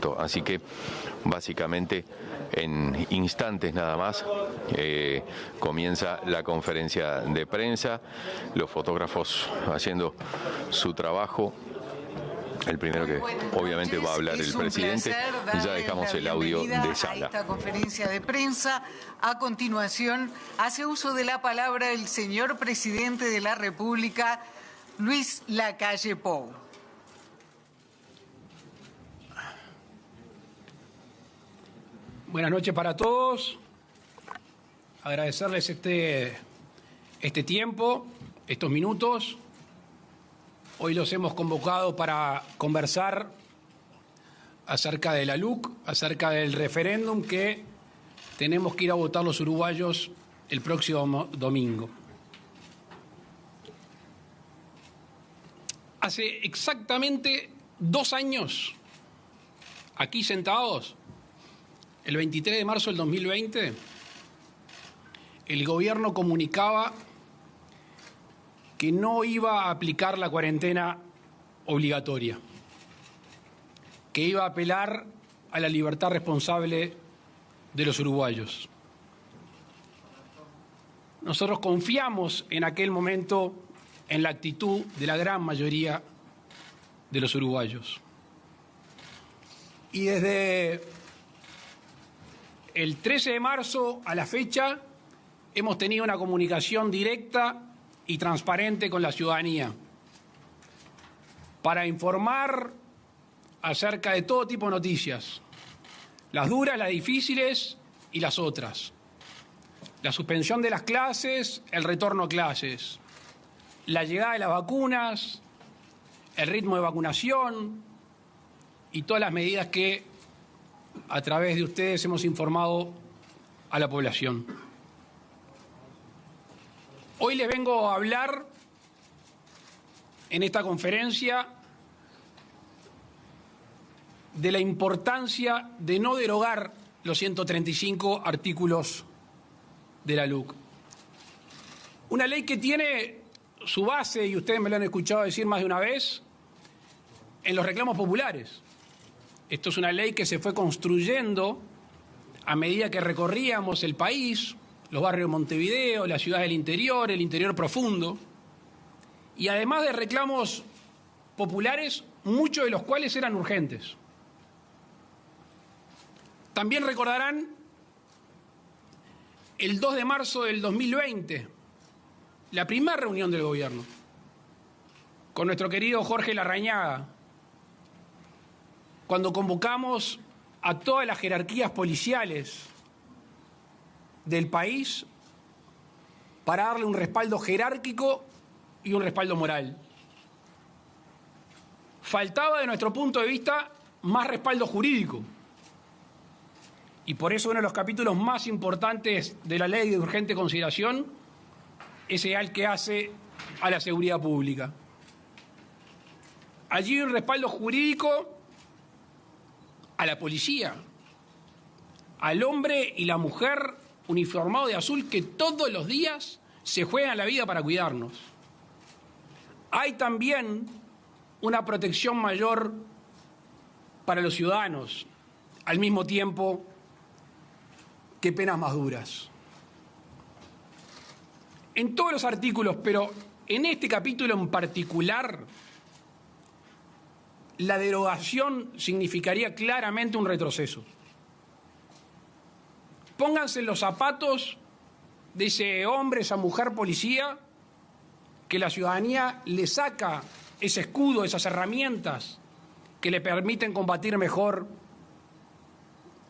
punto. Así que básicamente en instantes nada más comienza la conferencia de prensa, los fotógrafos haciendo su trabajo. El primero que obviamente va a hablar el presidente. Ya dejamos el audio de sala. A esta conferencia de prensa. A continuación, hace uso de la palabra el señor presidente de la República, Luis Lacalle Pou. Buenas noches para todos. Agradecerles este tiempo, estos minutos. Hoy los hemos convocado para conversar acerca de la LUC, acerca del referéndum que tenemos que ir a votar los uruguayos el próximo domingo. Hace exactamente 2 años, aquí sentados, el 23 de marzo del 2020, el gobierno comunicaba que no iba a aplicar la cuarentena obligatoria, que iba a apelar a la libertad responsable de los uruguayos. Nosotros confiamos en aquel momento en la actitud de la gran mayoría de los uruguayos. Y desde el 13 de marzo a la fecha hemos tenido una comunicación directa y transparente con la ciudadanía para informar acerca de todo tipo de noticias, las duras, las difíciles y las otras. La suspensión de las clases, el retorno a clases, la llegada de las vacunas, el ritmo de vacunación y todas las medidas que a través de ustedes hemos informado a la población. Hoy les vengo a hablar en esta conferencia de la importancia de no derogar los 135 artículos de la LUC. Una ley que tiene su base, y ustedes me lo han escuchado decir más de una vez, en los reclamos populares. Esto es una ley que se fue construyendo a medida que recorríamos el país, los barrios de Montevideo, la ciudad del interior, el interior profundo, y además de reclamos populares, muchos de los cuales eran urgentes. También recordarán el 2 de marzo del 2020, la primera reunión del gobierno, con nuestro querido Jorge Larrañaga, cuando convocamos a todas las jerarquías policiales del país para darle un respaldo jerárquico y un respaldo moral. Faltaba, de nuestro punto de vista, más respaldo jurídico. Y por eso uno de los capítulos más importantes de la ley de urgente consideración es el que hace a la seguridad pública. Allí hay un respaldo jurídico a la policía, al hombre y la mujer uniformado de azul que todos los días se juegan la vida para cuidarnos. Hay también una protección mayor para los ciudadanos, al mismo tiempo que penas más duras. En todos los artículos, pero en este capítulo en particular, la derogación significaría claramente un retroceso. Pónganse en los zapatos de ese hombre, esa mujer policía, que la ciudadanía le saca ese escudo, esas herramientas que le permiten combatir mejor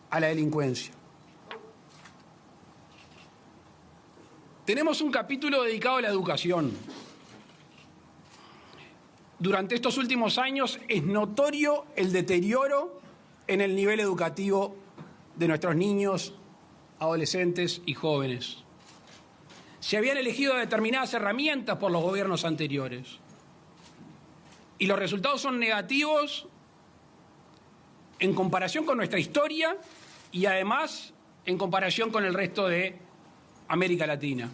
a la delincuencia. Tenemos un capítulo dedicado a la educación. Durante estos últimos años es notorio el deterioro en el nivel educativo de nuestros niños, adolescentes y jóvenes. Se habían elegido determinadas herramientas por los gobiernos anteriores y los resultados son negativos en comparación con nuestra historia y además en comparación con el resto de América Latina.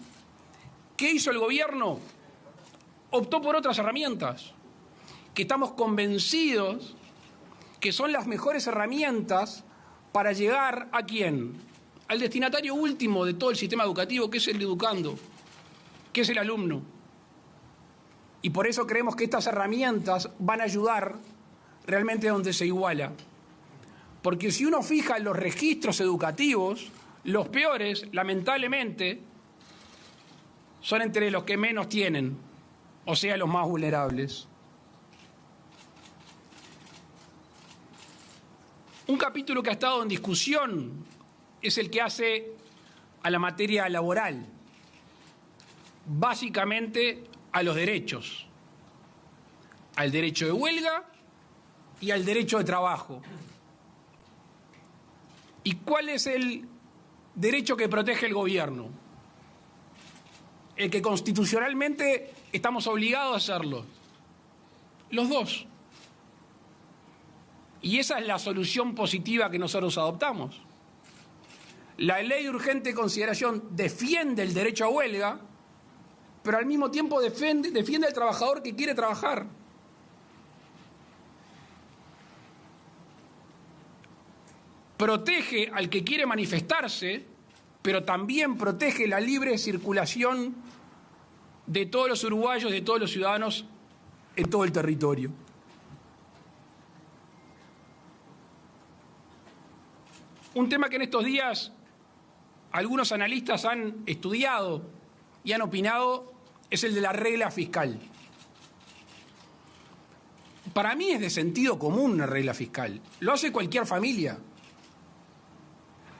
¿Qué hizo el gobierno? Optó por otras herramientas que estamos convencidos que son las mejores herramientas para llegar ¿a quién? Al destinatario último de todo el sistema educativo, que es el educando, que es el alumno. Y por eso creemos que estas herramientas van a ayudar realmente donde se iguala. Porque si uno fija en los registros educativos, los peores, lamentablemente, son entre los que menos tienen, o sea, los más vulnerables. Un capítulo que ha estado en discusión es el que hace a la materia laboral, básicamente a los derechos, al derecho de huelga y al derecho de trabajo. ¿Y cuál es el derecho que protege el gobierno? El que constitucionalmente estamos obligados a hacerlo. Los dos. Y esa es la solución positiva que nosotros adoptamos. La ley de urgente consideración defiende el derecho a huelga, pero al mismo tiempo defiende al trabajador que quiere trabajar. Protege al que quiere manifestarse, pero también protege la libre circulación de todos los uruguayos, de todos los ciudadanos en todo el territorio. Un tema que en estos días algunos analistas han estudiado y han opinado es el de la regla fiscal. Para mí es de sentido común una regla fiscal. Lo hace cualquier familia.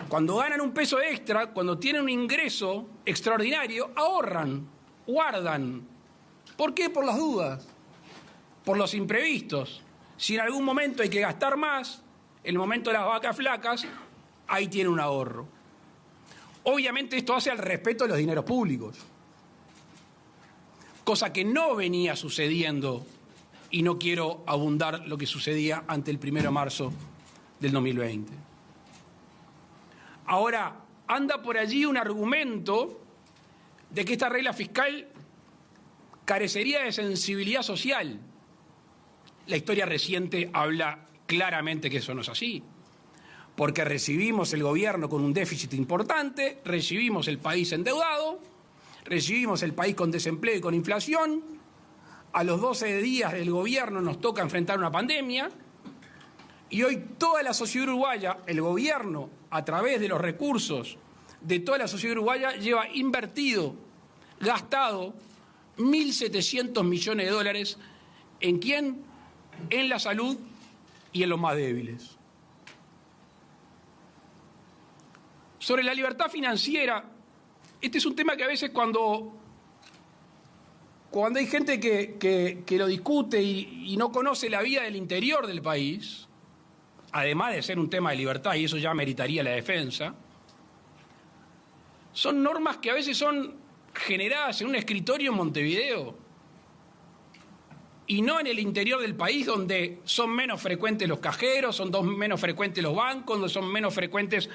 Cuando ganan un peso extra, cuando tienen un ingreso extraordinario, ahorran, guardan. ¿Por qué? Por las dudas, por los imprevistos. Si en algún momento hay que gastar más, en el momento de las vacas flacas, ahí tiene un ahorro. Obviamente esto hace al respeto de los dineros públicos, cosa que no venía sucediendo, y no quiero abundar lo que sucedía ante el 1 de marzo del 2020. Ahora, anda por allí un argumento de que esta regla fiscal carecería de sensibilidad social. La historia reciente habla claramente que eso no es así, porque recibimos el gobierno con un déficit importante, recibimos el país endeudado, recibimos el país con desempleo y con inflación, a los 12 días del gobierno nos toca enfrentar una pandemia, y hoy toda la sociedad uruguaya, el gobierno, a través de los recursos de toda la sociedad uruguaya, lleva invertido, gastado 1.700 millones de dólares. ¿En quién? En la salud y en los más débiles. Sobre la libertad financiera, este es un tema que a veces cuando hay gente que lo discute y no conoce la vida del interior del país, además de ser un tema de libertad, y eso ya meritaría la defensa, son normas que a veces son generadas en un escritorio en Montevideo y no en el interior del país, donde son menos frecuentes los cajeros, son menos frecuentes los bancos, donde son menos frecuentes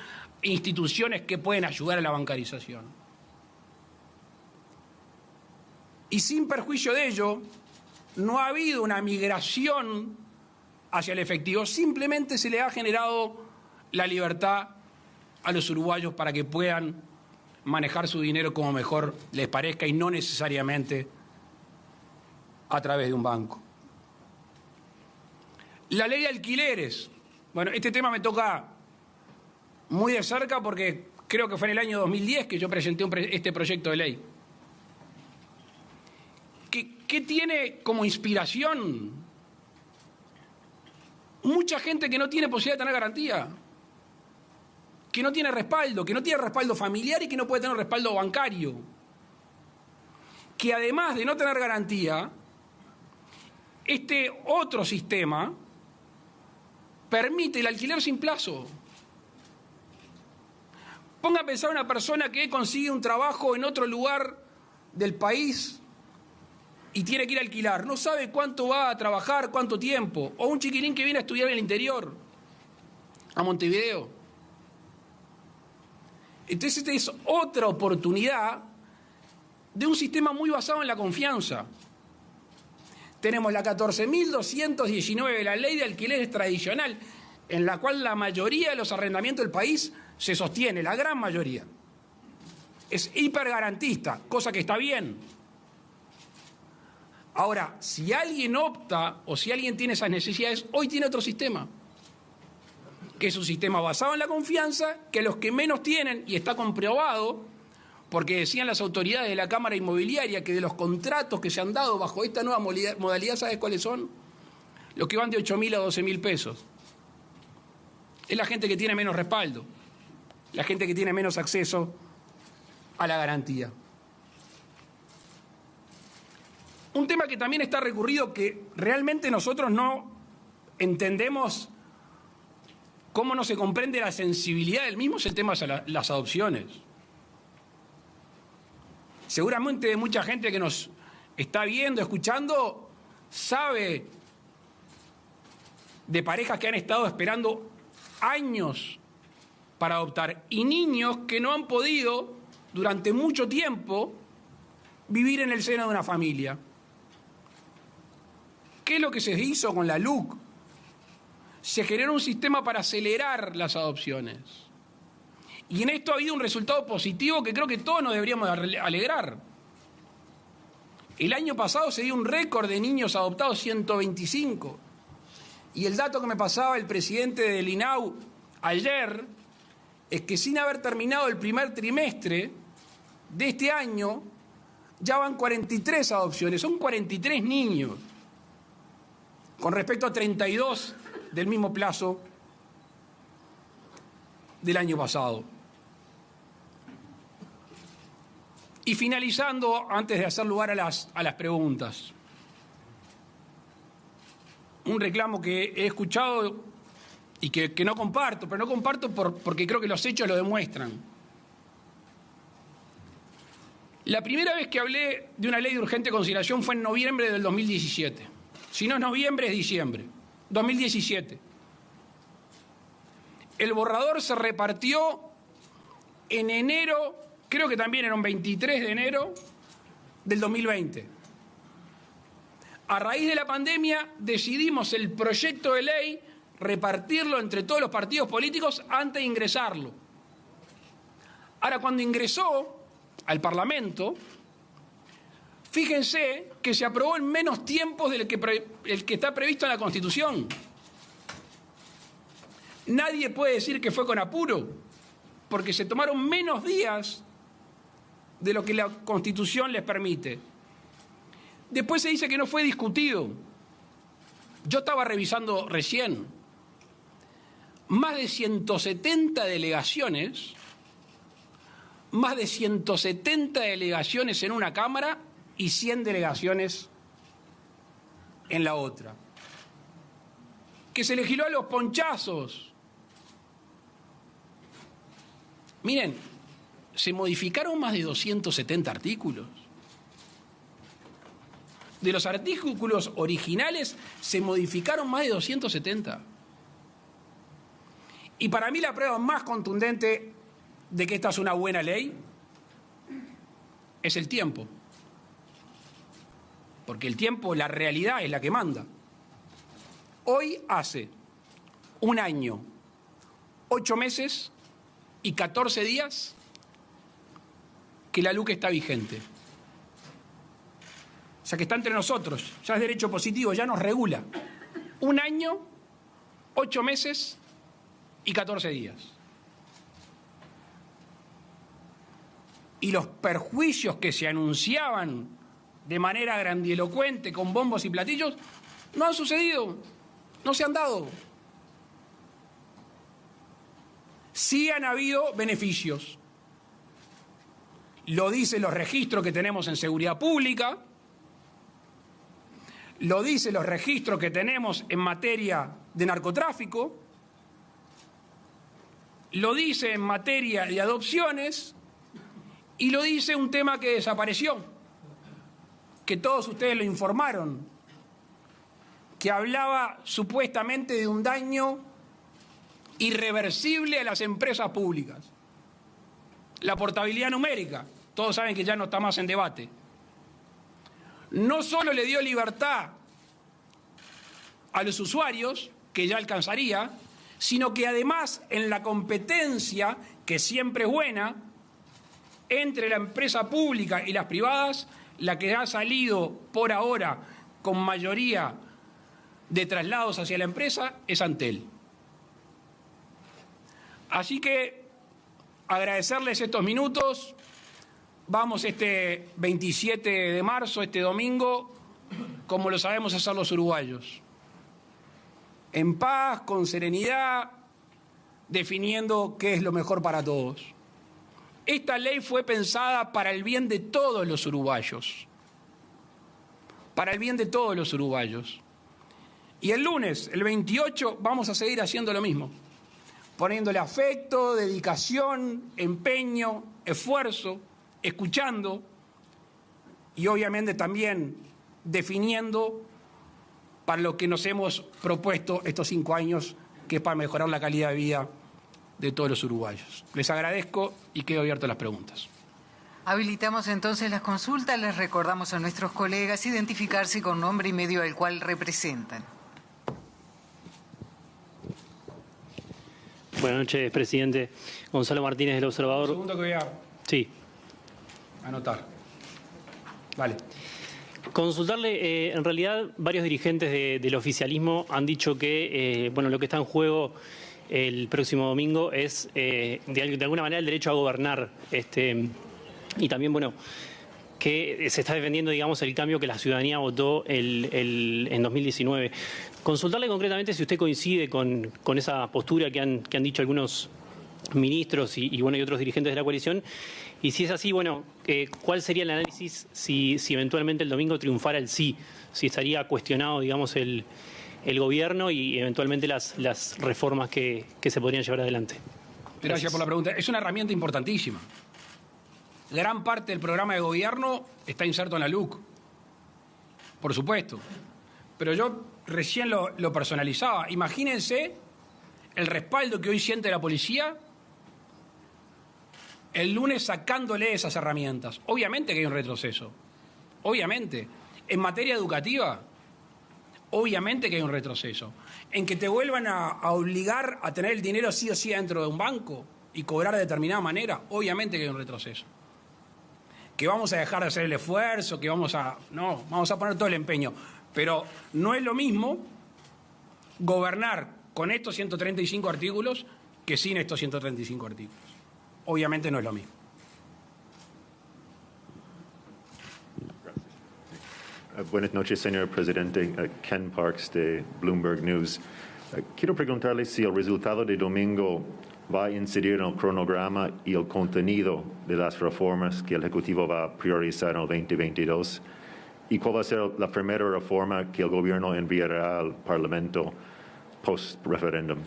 instituciones que pueden ayudar a la bancarización. Y sin perjuicio de ello, no ha habido una migración hacia el efectivo, simplemente se le ha generado la libertad a los uruguayos para que puedan manejar su dinero como mejor les parezca y no necesariamente a través de un banco. La ley de alquileres. Bueno, este tema me toca muy de cerca porque creo que fue en el año 2010 que yo presenté este proyecto de ley. ¿Qué tiene como inspiración? Mucha gente que no tiene posibilidad de tener garantía, que no tiene respaldo familiar y que no puede tener respaldo bancario, que además de no tener garantía, este otro sistema permite el alquiler sin plazo. Ponga a pensar una persona que consigue un trabajo en otro lugar del país y tiene que ir a alquilar, no sabe cuánto va a trabajar, cuánto tiempo, o un chiquilín que viene a estudiar en el interior, a Montevideo. Entonces esta es otra oportunidad de un sistema muy basado en la confianza. tenemos la 14.219, la ley de alquileres tradicional, en la cual la mayoría de los arrendamientos del país se sostiene, la gran mayoría. Es hipergarantista, cosa que está bien. Ahora, si alguien opta o si alguien tiene esas necesidades, hoy tiene otro sistema, que es un sistema basado en la confianza, que los que menos tienen, y está comprobado, porque decían las autoridades de la Cámara Inmobiliaria que de los contratos que se han dado bajo esta nueva modalidad, ¿sabes cuáles son? Los que van de 8.000 a 12.000 pesos. Es la gente que tiene menos respaldo, la gente que tiene menos acceso a la garantía. Un tema que también está recurrido, que realmente nosotros no entendemos cómo no se comprende la sensibilidad del mismo, es el tema de las adopciones. Seguramente mucha gente que nos está viendo, escuchando, sabe de parejas que han estado esperando años para adoptar y niños que no han podido durante mucho tiempo vivir en el seno de una familia. ¿Qué es lo que se hizo con la LUC? Se generó un sistema para acelerar las adopciones. Y en esto ha habido un resultado positivo que creo que todos nos deberíamos alegrar. El año pasado se dio un récord de niños adoptados, 125. Y el dato que me pasaba el presidente del INAU ayer es que sin haber terminado el primer trimestre de este año, ya van 43 adopciones, son 43 niños, con respecto a 32 del mismo plazo del año pasado. Y finalizando, antes de hacer lugar a las preguntas, un reclamo que he escuchado y que no comparto, pero no comparto porque creo que los hechos lo demuestran. La primera vez que hablé de una ley de urgente consideración fue en noviembre del 2017. Si no es noviembre, es diciembre. 2017. El borrador se repartió en enero, creo que también era un 23 de enero del 2020. A raíz de la pandemia decidimos el proyecto de ley repartirlo entre todos los partidos políticos antes de ingresarlo. Ahora, cuando ingresó al Parlamento, fíjense que se aprobó en menos tiempos del que está previsto en la Constitución. Nadie puede decir que fue con apuro, porque se tomaron menos días de lo que la Constitución les permite. Después se dice que no fue discutido. Yo estaba revisando recién. Más de 170 delegaciones, en una Cámara y 100 delegaciones en la otra. Que se legisló a los ponchazos. Miren, se modificaron más de 270 artículos. De los artículos originales se modificaron más de 270. Y para mí la prueba más contundente de que esta es una buena ley es el tiempo. Porque el tiempo, la realidad es la que manda. Hoy hace 1 año, 8 meses y 14 días que la LUC está vigente. O sea que está entre nosotros, ya es derecho positivo, ya nos regula. 1 año, 8 meses y 14 días. Y los perjuicios que se anunciaban de manera grandilocuente, con bombos y platillos, no han sucedido, no se han dado. Sí han habido beneficios. Lo dicen los registros que tenemos en seguridad pública, lo dicen los registros que tenemos en materia de narcotráfico, lo dice en materia de adopciones y lo dice un tema que desapareció, que todos ustedes lo informaron, que hablaba supuestamente de un daño irreversible a las empresas públicas. La portabilidad numérica, todos saben que ya no está más en debate. No solo le dio libertad a los usuarios, que ya alcanzaría, sino que además en la competencia, que siempre es buena, entre la empresa pública y las privadas, la que ha salido por ahora con mayoría de traslados hacia la empresa es Antel. Así que agradecerles estos minutos. Vamos este 27 de marzo, este domingo, como lo sabemos hacer los uruguayos. En paz, con serenidad, definiendo qué es lo mejor para todos. Esta ley fue pensada para el bien de todos los uruguayos. Para el bien de todos los uruguayos. Y el lunes, el 28, vamos a seguir haciendo lo mismo. Poniéndole afecto, dedicación, empeño, esfuerzo, escuchando y obviamente también definiendo para lo que nos hemos propuesto estos 5 años, que es para mejorar la calidad de vida de todos los uruguayos. Les agradezco y quedo abierto a las preguntas. Habilitamos entonces las consultas. Les recordamos a nuestros colegas identificarse con nombre y medio al cual representan. Buenas noches, presidente. Gonzalo Martínez, del Observador. Un segundo que voy a Sí. anotar. Vale. Consultarle, en realidad varios dirigentes del oficialismo han dicho que lo que está en juego el próximo domingo es de alguna manera el derecho a gobernar, y también que se está defendiendo, digamos, el cambio que la ciudadanía votó en 2019. Consultarle concretamente si usted coincide con esa postura que han dicho algunos ministros y otros dirigentes de la coalición. Y si es así, ¿cuál sería el análisis si eventualmente el domingo triunfara el sí? Si estaría cuestionado, digamos, el gobierno y eventualmente las reformas que se podrían llevar adelante. Gracias por la pregunta. Es una herramienta importantísima. Gran parte del programa de gobierno está inserto en la LUC, por supuesto. Pero yo recién lo personalizaba. Imagínense el respaldo que hoy siente la policía el lunes sacándole esas herramientas. Obviamente que hay un retroceso. Obviamente. En materia educativa, obviamente que hay un retroceso. En que te vuelvan a obligar a tener el dinero sí o sí dentro de un banco y cobrar de determinada manera, obviamente que hay un retroceso. Que vamos a dejar de hacer el esfuerzo, que vamos a poner todo el empeño. Pero no es lo mismo gobernar con estos 135 artículos que sin estos 135 artículos. Obviamente no es lo mismo. Buenas noches, señor presidente. Ken Parks, de Bloomberg News. Quiero preguntarle si el resultado de domingo va a incidir en el cronograma y el contenido de las reformas que el Ejecutivo va a priorizar en el 2022 y cuál va a ser la primera reforma que el gobierno enviará al Parlamento post-referéndum.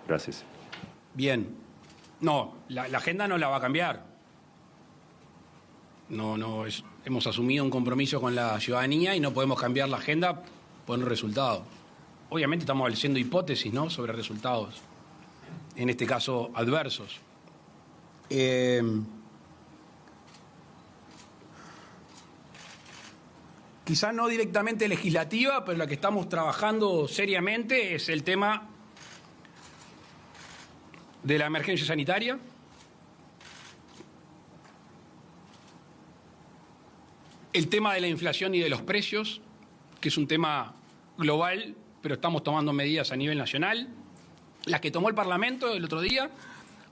Gracias. Bien. No, la agenda no la va a cambiar. Hemos asumido un compromiso con la ciudadanía y no podemos cambiar la agenda por un resultado. Obviamente estamos haciendo hipótesis, ¿no?, sobre resultados, en este caso adversos. Quizá no directamente legislativa, pero la que estamos trabajando seriamente es el tema de la emergencia sanitaria, el tema de la inflación y de los precios, que es un tema global, pero estamos tomando medidas a nivel nacional, las que tomó el Parlamento el otro día,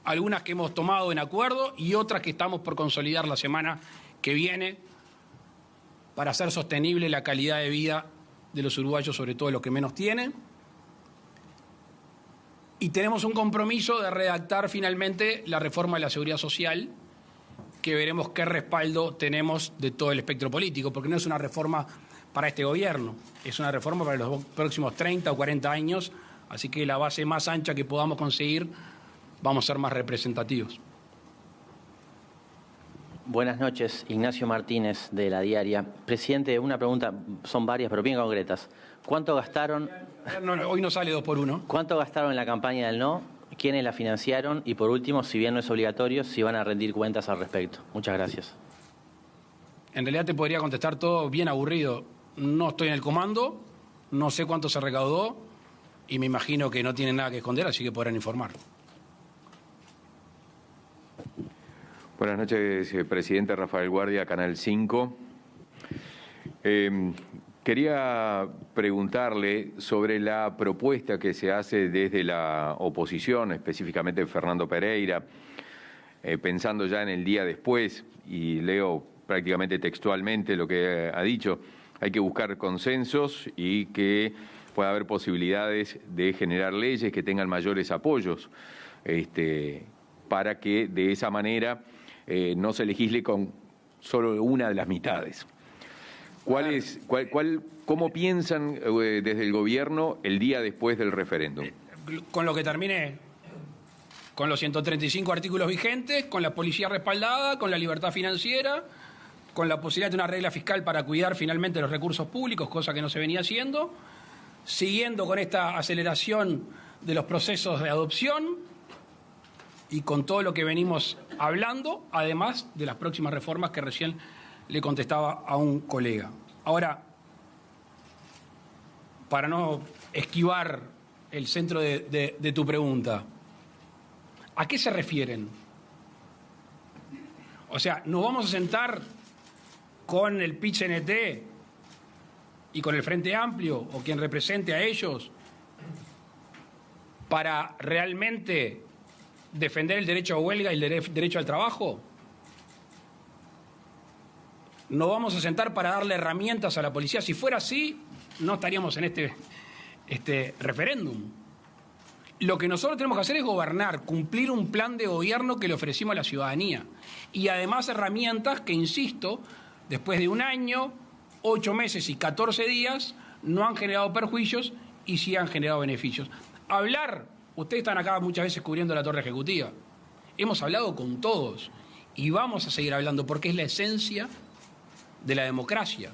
algunas que hemos tomado en acuerdo y otras que estamos por consolidar la semana que viene para hacer sostenible la calidad de vida de los uruguayos, sobre todo los que menos tienen. Y tenemos un compromiso de redactar finalmente la reforma de la seguridad social, que veremos qué respaldo tenemos de todo el espectro político, porque no es una reforma para este gobierno, es una reforma para los próximos 30 o 40 años, así que la base más ancha que podamos conseguir, vamos a ser más representativos. Buenas noches, Ignacio Martínez, de La Diaria. Presidente, una pregunta, son varias, pero bien concretas. ¿Cuánto gastaron? No, hoy no sale 2 por 1. ¿Cuánto gastaron en la campaña del no? ¿Quiénes la financiaron? Y por último, si bien no es obligatorio, si van a rendir cuentas al respecto. Muchas gracias. En realidad te podría contestar todo bien aburrido. No estoy en el comando, no sé cuánto se recaudó y me imagino que no tienen nada que esconder, así que podrán informar. Buenas noches, presidente. Rafael Guardia, Canal 5. Quería preguntarle sobre la propuesta que se hace desde la oposición, específicamente Fernando Pereira, pensando ya en el día después, y leo prácticamente textualmente lo que ha dicho: hay que buscar consensos y que pueda haber posibilidades de generar leyes que tengan mayores apoyos, para que de esa manera no se legisle con solo una de las mitades. ¿Cómo piensan desde el gobierno el día después del referéndum? Con lo que terminé, con los 135 artículos vigentes, con la policía respaldada, con la libertad financiera, con la posibilidad de una regla fiscal para cuidar finalmente los recursos públicos, cosa que no se venía haciendo, siguiendo con esta aceleración de los procesos de adopción y con todo lo que venimos hablando, además de las próximas reformas que recién le contestaba a un colega. Ahora, para no esquivar el centro de tu pregunta, ¿a qué se refieren? O sea, ¿nos vamos a sentar con el PIT-CNT y con el Frente Amplio o quien represente a ellos para realmente defender el derecho a huelga y el derecho al trabajo? ¿No vamos a sentar para darle herramientas a la policía? Si fuera así, no estaríamos en este referéndum. Lo que nosotros tenemos que hacer es gobernar, cumplir un plan de gobierno que le ofrecimos a la ciudadanía. Y además herramientas que, insisto, después de un año, 8 meses y 14 días, no han generado perjuicios y sí han generado beneficios. Ustedes están acá muchas veces cubriendo la torre ejecutiva. Hemos hablado con todos y vamos a seguir hablando porque es la esencia de la democracia.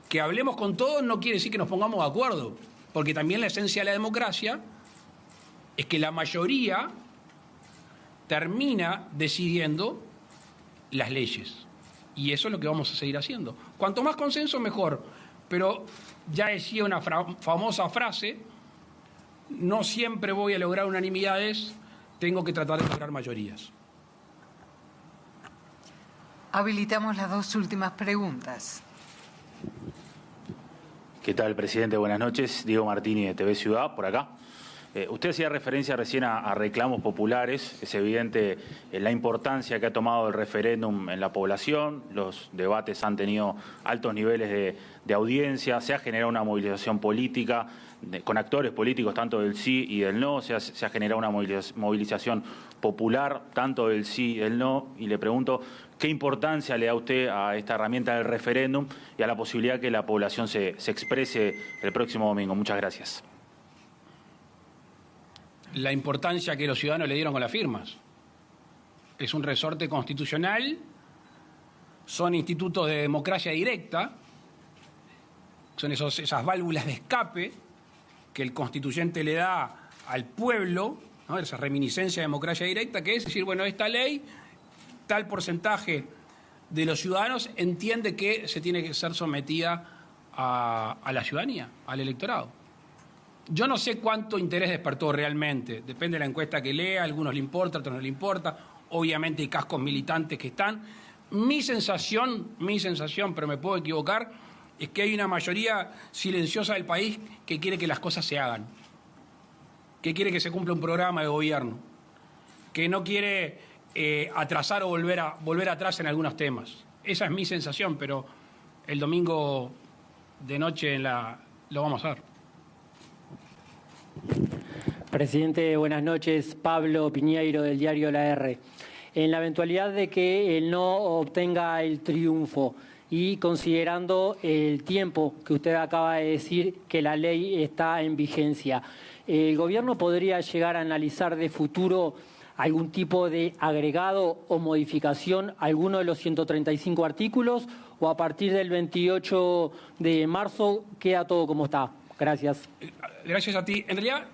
Que hablemos con todos no quiere decir que nos pongamos de acuerdo, porque también la esencia de la democracia es que la mayoría termina decidiendo las leyes. Y eso es lo que vamos a seguir haciendo. Cuanto más consenso, mejor. Pero ya decía una famosa frase: no siempre voy a lograr unanimidades, tengo que tratar de lograr mayorías. Habilitamos las 2 últimas preguntas. ¿Qué tal, presidente? Buenas noches. Diego Martini, de TV Ciudad, por acá. Usted hacía referencia recién a reclamos populares. Es evidente la importancia que ha tomado el referéndum en la población. Los debates han tenido altos niveles de audiencia. Se ha generado una movilización política con actores políticos tanto del sí y del no. Se ha generado una movilización popular tanto del sí y del no. Y le pregunto, ¿qué importancia le da usted a esta herramienta del referéndum y a la posibilidad que la población se exprese el próximo domingo? Muchas gracias. La importancia que los ciudadanos le dieron con las firmas. Es un resorte constitucional, son institutos de democracia directa, son esas válvulas de escape que el constituyente le da al pueblo, ¿no? Esa reminiscencia de democracia directa, que es decir, bueno, esta ley, tal porcentaje de los ciudadanos entiende que se tiene que ser sometida a la ciudadanía, al electorado. Yo no sé cuánto interés despertó realmente, depende de la encuesta que lea, a algunos le importa, a otros no le importa, obviamente hay cascos militantes que están. Mi sensación, pero me puedo equivocar, es que hay una mayoría silenciosa del país que quiere que las cosas se hagan, que quiere que se cumpla un programa de gobierno, que no quiere atrasar o volver atrás en algunos temas. Esa es mi sensación, pero el domingo de noche lo vamos a ver. Presidente, buenas noches. Pablo Piñeiro, del diario La R. En la eventualidad de que el no obtenga el triunfo y considerando el tiempo que usted acaba de decir que la ley está en vigencia, ¿el gobierno podría llegar a analizar de futuro algún tipo de agregado o modificación a alguno de los 135 artículos o a partir del 28 de marzo queda todo como está? Gracias. Gracias a ti. En realidad,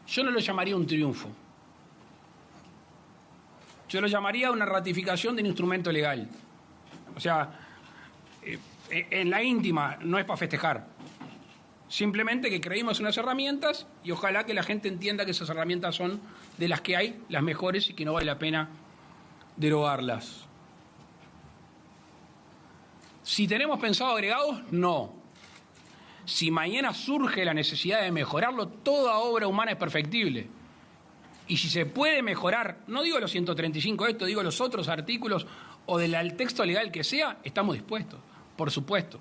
yo no lo llamaría un triunfo. Yo lo llamaría una ratificación de un instrumento legal. O sea, en la íntima, no es para festejar. Simplemente que creímos en unas herramientas y ojalá que la gente entienda que esas herramientas son de las que hay, las mejores y que no vale la pena derogarlas. Si tenemos pensado agregados, no. Si mañana surge la necesidad de mejorarlo, toda obra humana es perfectible. Y si se puede mejorar, no digo los 135 esto, digo los otros artículos o del texto legal que sea, estamos dispuestos, por supuesto.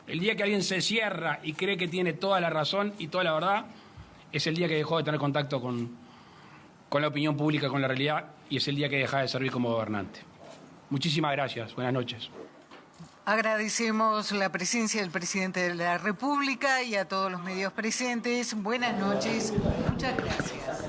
El día que alguien se cierra y cree que tiene toda la razón y toda la verdad, es el día que dejó de tener contacto con la opinión pública, con la realidad, y es el día que deja de servir como gobernante. Muchísimas gracias. Buenas noches. Agradecemos la presencia del presidente de la República y a todos los medios presentes. Buenas noches. Muchas gracias.